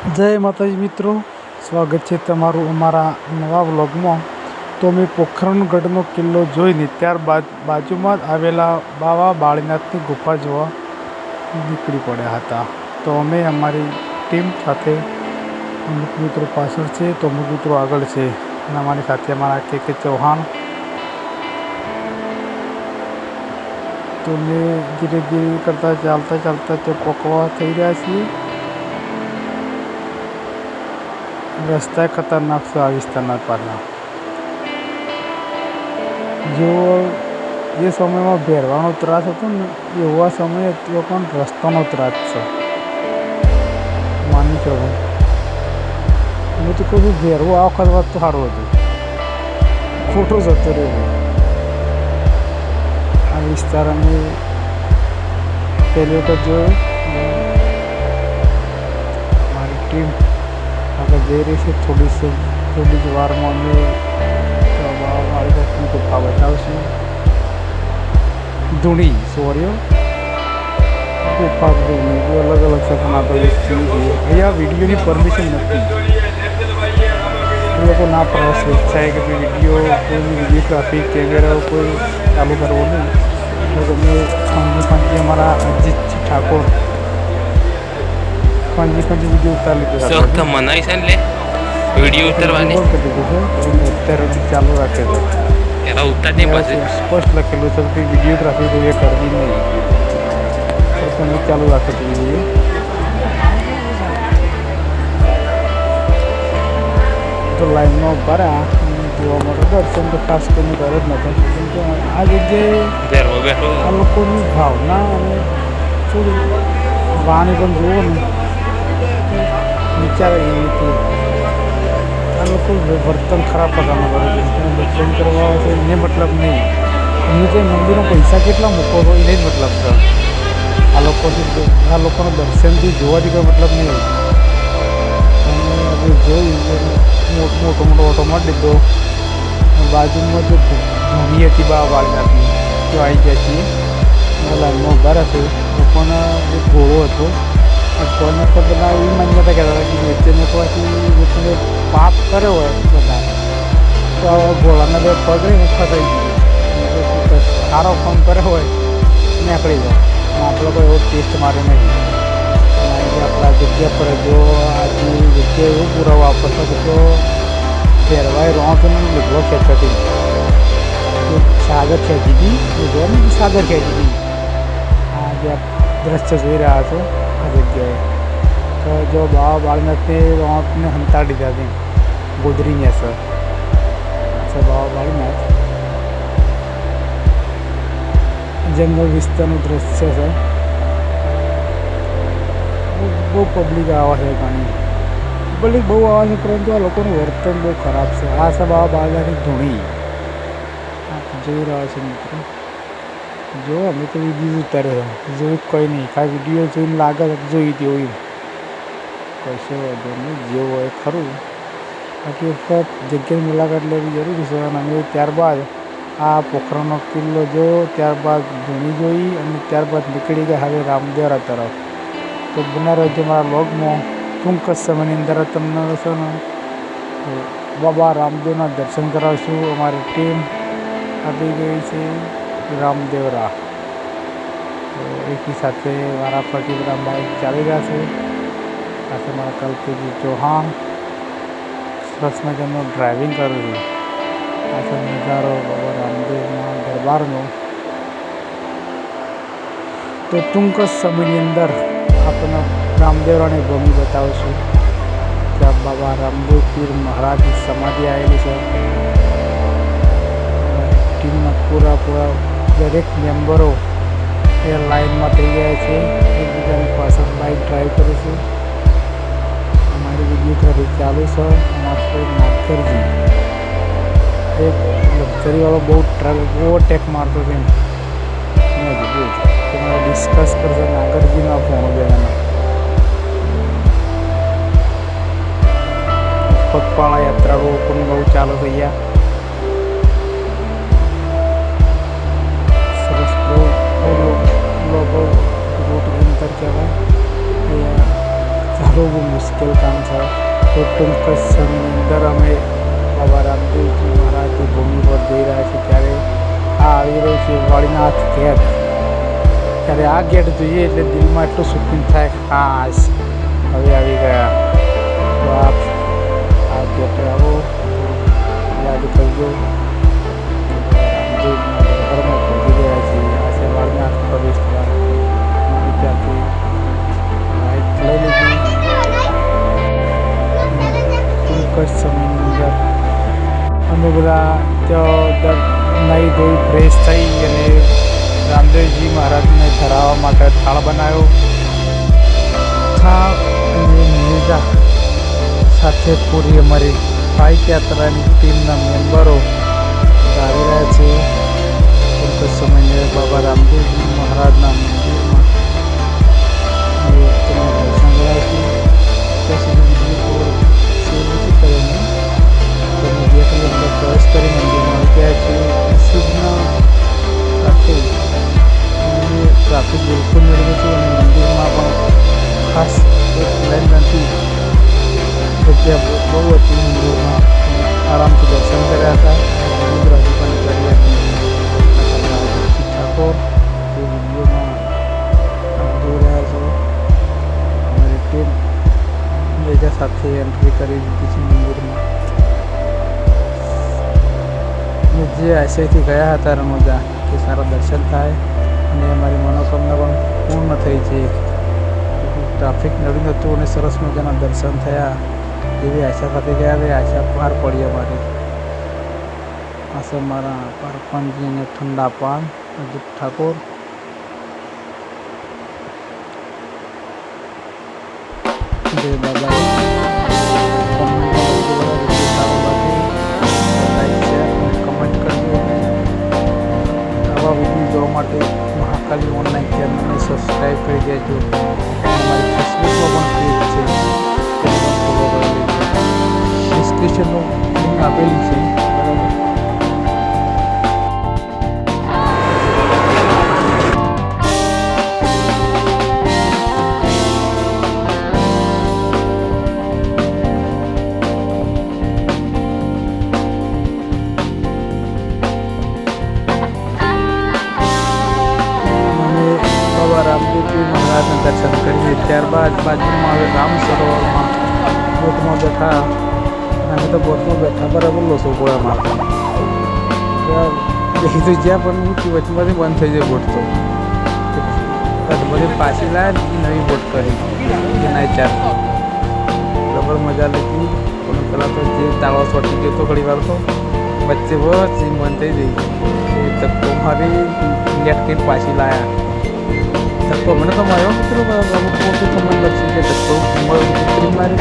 જય માતાજી મિત્રો, સ્વાગત છે તમારું અમારા નવા વ્લોગમાં. તો અમે પોખરણગઢનો કિલ્લો જોઈને ત્યારબાદ બાજુમાં જ આવેલા બાવા બાળીનાથની ગુફા જોવા નીકળી પડ્યા હતા. તો અમે અમારી ટીમ સાથે અમુક મિત્રો પાછળ છે, તો અમુક મિત્રો આગળ છે, અને અમારી સાથે અમારા કે ચૌહાણ. તો અમે ધીરે ધીરે કરતાં ચાલતા તો પોકવા થઈ રહ્યા છીએ. રસ્તા ખતરનાક છે આ વિસ્તારના પાછળ. જો જે સમયમાં ભેરવાનો ત્રાસ હતો ને એવા સમયે પણ રસ્તાનો ત્રાસ છે, માની શકો. હું તો કહું છું ભેરવું આ વખત વાત તો સારું હતું, ખોટો જતો રહ્યો. આ વિસ્તાર અમે પહેલી વખત જોયો. મારી ટીમ આગળ જઈ રહી છે. થોડી જ વારમાં અમે બાળીનાથની ગુફા બતાવશું. ધૂણી ગુફા ધૂણી અલગ અલગ છે, પણ આપણે અહીંયા વિડીયોની પરમિશન નથી. એ લોકો ના પ્રવાસ ઈચ્છાએ કે વિડીયોગ્રાફી કેમેરા કોઈ ચાલુ કરવો નહીં. તો તમે પાંચી અમારા અજીત ઠાકોર પાંચી વિડીયો ઉતારી લીધો મનાઈ છે ને વિડીયો ઉતારવાની અત્યારે ચાલુ રાખે છે. એના ઉતાર નહીં પાસે સ્પષ્ટ લખેલું છે કે વિડીયોગ્રાફી કોઈએ કરવી નહીં. તમે ચાલુ રાખે છે વિડીયો. તો લાઈનમાં ઉભા રહ્યા જોવા માટે. દર્શન તો ખાસ કરીને કરે જ નથી, કેમ કે આ જગ્યાએ આ લોકોની ભાવના અને થોડી વાણી પણ જુઓ ને વિચારે એવી નથી. આ લોકો વર્તન ખરાબ પ્રકારનું કરે છે. દર્શન કરવા આવે છે એને મતલબ નહીં, એમને જે મંદિરમાં પૈસા કેટલા મૂકો છો એને જ મતલબ છે. આ લોકોનું દર્શનથી જોવાથી કોઈ મતલબ નહીં. અને આપણે જોઈ મોટો ઓટો મારી દીધો. બાજુમાં જે ધૂણી હતી બાળીનાથની તો આવી ગયા છીએ. લાઈનમાં ઉભા રહેશે. તો પણ એક ઘોડો હતો. ઘોડાને તો બધા એવી માન્યતા કહેતા હતા કે વ્યક્તિને પછી પાપ કર્યો હોય બધા તો ઘોડાના બે પગ રહીને ફસાઈ ગયું. સારો કામ કર્યો હોય નીકળી જાય. આપણે કોઈ એવો ટેસ્ટ મારે નહીં. આપણા જગ્યા પર જો આજે જગ્યાએ એવો પુરાવો આપતો તો ફેરવાય રોણતો લીધો ખેંચતી સાગર ખેંચી હતી. જો ને સાગર ખેંચી હતી. આ જે દ્રશ્ય જોઈ રહ્યા છો આ જગ્યાએ તો જો બાવા બાળીનાથને રોણતને હંતાડી દીધા હતી ગોદરીની અસર છે. બાવા બાળીનાથ જંગલ વિસ્તારનું દ્રશ્ય છે. બહુ પબ્લિક આવે છે. પબ્લિક બહુ આવે છે, પરંતુ આ લોકોનું વર્તન બહુ ખરાબ છે. આ છે બાવા બાળીનાથની ધૂણી જોઈ રહ્યા છે મિત્રો. જો અમે તો વિડીયો ઉતાર્યો જોયું કંઈ નહીં. કાંઈ વિડીયો જોઈને લાગે જોઈ તેવું કશો વાંધો નહીં. જેવું હોય ખરું. બાકી વખત જગ્યાની મુલાકાત લેવી જરૂરી છે. અને અમે ત્યારબાદ આ પોખરણનો કિલ્લો જોયો, ત્યારબાદ ધૂણી જોઈ અને ત્યારબાદ નીકળી ગયા હવે રામદેવરા તરફ. તો બના રહેજો મારા વ્લોગમાં. ટૂંક જ સમયની અંદર તમને છે ને બાબા રામદેવના દર્શન કરાવશું. અમારી ટીમ આવી ગઈ છે રામદેવરા. તો એકી સાથે મારા ફરતી બધા બાઇક ચાલી રહ્યા છે. સાથે મારા કલ્પેજી ચૌહાણ સરસ મજાનું ડ્રાઇવિંગ કરું છું. આ છે નજારો બાબા રામદેવના દરબારનો. તો ટૂંક જ સમયની અંદર આપણને રામદેવરાની ભૂમિ બતાવશું. ત્યાં બાબા રામદેવ પીર મહારાજની સમાધિ આવેલી છે. ટીમના પૂરા દરેક મેમ્બરો એ લાઈનમાં થઈ ગયા છે. એકબીજાની પાછળ બાઇક ડ્રાઈવ કરે છે. અમારી વિડીયોગ્રાફી ચાલુ છે. અમારા ફ્રેન્ડ નાગરજી એક લક્ઝરીવાળો બહુ ઓવરટેક મારતો છે. તમારે ડિસ્કસ કરશે નાગરજીનો આ ફોન બેના પગપાળા યાત્રાળુઓ પણ બહુ ચાલુ થઈ ગયા. સરસ બહુ રૂટ અંતર કહેવાય. બહુ મુશ્કેલ કામ છે. તો ટૂંક જ સમયની અંદર અમે બાબા રામદેવજી મહારાજની ભૂમિ પર જઈ રહ્યા છીએ. ત્યારે આ આવી રહ્યું છે વાળીનાથ ગેટ. ત્યારે આ ગેટ જોઈએ એટલે દિલમાં એટલું સુકૂન થાય. ખાસ હવે આવી ગયા. તો આપ આ ગેટે આવો, યાદ કરજો. રામદેવના ઘરમાં પહોંચી ગયા છીએ. આ છે વાળીનાથ પ્રવેશ દ્વાર. ત્યાંથી લાઈટ લઈ લીધી. ટૂંક જ સમયની અંદર અમે બધા ત્યાં નાહી ધોઈ ફ્રેશ થઈ અને રામદેવજી મહારાજને ધરાવવા માટે થાળ બનાવ્યો. થાળ અને મેજા સાથે પૂરી અમારી બાઇક યાત્રાની ટીમના મેમ્બરો આવી રહ્યા છે. ટૂંક જ સમયને બાબા રામદેવજી મહારાજના મંદિરમાં અમે તેમને દર્શન કરાવીશું. ત્યાં સુધી બીજું સેવ નથી કર્યો. તમે ગેટની અંદર પ્રવેશ કરી મંદિરમાં ગયા છે. શિવના સાથે ટ્રાફિક બિલકુલ મેળવ્યું હતું અને મંદિરમાં પણ ખાસ એક લાઈન નથી. જગ્યા બહુ હતી. મંદિરમાં આરામથી દર્શન કર્યા હતા. રજૂ પણ કરી હતી. ઠાકોર જે વિડીયોમાં જોઈ રહ્યા છો, અમારી ટીમ બીજા સાથે એન્ટ્રી કરી દીધી છે મંદિરમાં. જે આશયથી ગયા હતા રણોજા કે સારા દર્શન થાય અને અમારી મનોકામના પણ પૂર્ણ થઈ છે. ટ્રાફિક નડ્યું હતું અને સરસ મજાના દર્શન થયા એવી આશા સાથે ગયા અને આશા પાર પડી અમારી. આ છે મારા પારપાનજી અને ઠંડા પાન અજીત ઠાકોર. જય બાબા. વિડીયો જોવા માટે મહાકાલી ઓનલાઈન ચેનલને સબસ્ક્રાઈબ કરી દેજો. અમારી ફેસબુકમાં પણ પેજ છે, તેને પણ ફોલો કરી લેજો. ડિસ્ક્રિપ્શનમાં લિંક આપેલી છે. બરાબર. રામદેવજી મહારાજના દર્શન કરીએ. ત્યારબાદ બાજુમાં હવે રામ સરોવરમાં બોટમાં બેઠા. અમે તો બોટમાં બેઠા બરાબર લોસોગોળામાં. બીજું જ્યાં પણ ઊંચી વચમાંથી બંધ થઈ જાય બોટ. તો બધી પાછી લાવે નવી બોટ કરી એના ચાર બરાબર મજા લીધી. પણ પહેલાં તો જે તાળો ચોટી ગયો તો ઘણી વાર તો વચ્ચે બસ એ બંધ થઈ ગઈ. એ ધક્કો મારી નેટ કરીને પાછી લાવ્યા. ધક્કો મને તો માર્યો મિત્રો. અમુક મોટું તો મને લક્ષી કે ધક્કો ઉતરી મારી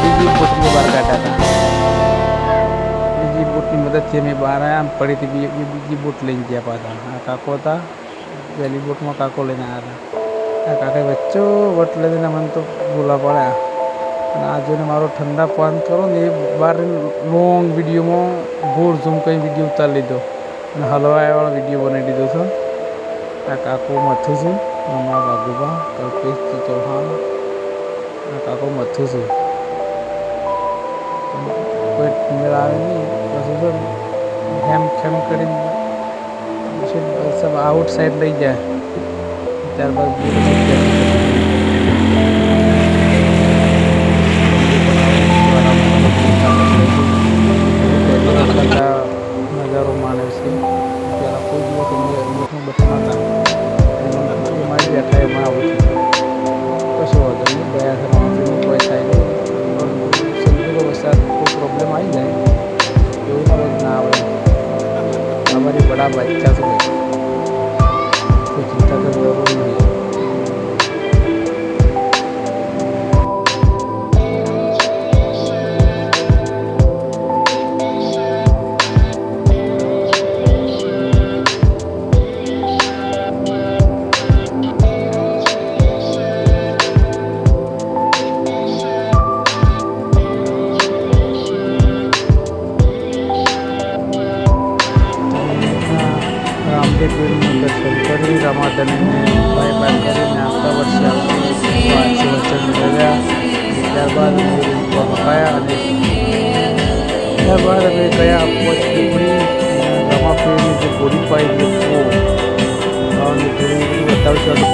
બીજી બોટની બહાર કાઢ્યા હતા. બીજી બોટની મદદથી અમે બહાર આવ્યા. ફરીથી બીજી બોટ લઈને ગયા પાછા. આ કાકો હતા. પહેલી બોટમાં કાકો લઈને આવ્યા હતા. આ કાકાએ વચ્ચે વટ લઈને મને તો બોલા પડ્યા. અને આ જોઈને મારો ઠંડા પાન કરો ને એ બહાર લોંગ વિડીયોમાં ગોળ ઝૂમ કરી વિડીયો ઉતારી લીધો અને હલવાવાળો વિડીયો બનાવી દીધો છે. આ કાકો મથું છે. અમારા બાબુબા કલ્પેશજી ચૌહાણ. આ કાકો મથું છે. કોઈ મેળ આવે નહીં. પછી તો ખેમ ખેમ કરીને પછી આઉટ સાઈડ લઈ જાય. ત્યારબાદ નજારો માણે છે. ત્યારે કોઈ દિવસ અમે બેઠા હતા. મારી બેઠા એમાં આવું થયું. કશો વાંધો નહીં. ગયા થવાનું કોઈ થાય નહીં. સંજોગો વરસાદ કોઈ પ્રોબ્લેમ આવી જાય એવું રોજ ના આવે. અમારી બડા બાચ્ચા છે. કોઈ ચિંતા તો જરૂર નહીં. રામદેવપીરનું દર્શન કરી રમાધનને બાય બાય કરીને આવતા વર્ષે આવશે વચન રહ્યા. ત્યારબાદ અમે રોકાયા અને ત્યારબાદ અમે ગયા પોચ પીપળી રમાપીરની જે ગોળી પાઈ જે અને થોડું બધું બતાવશું.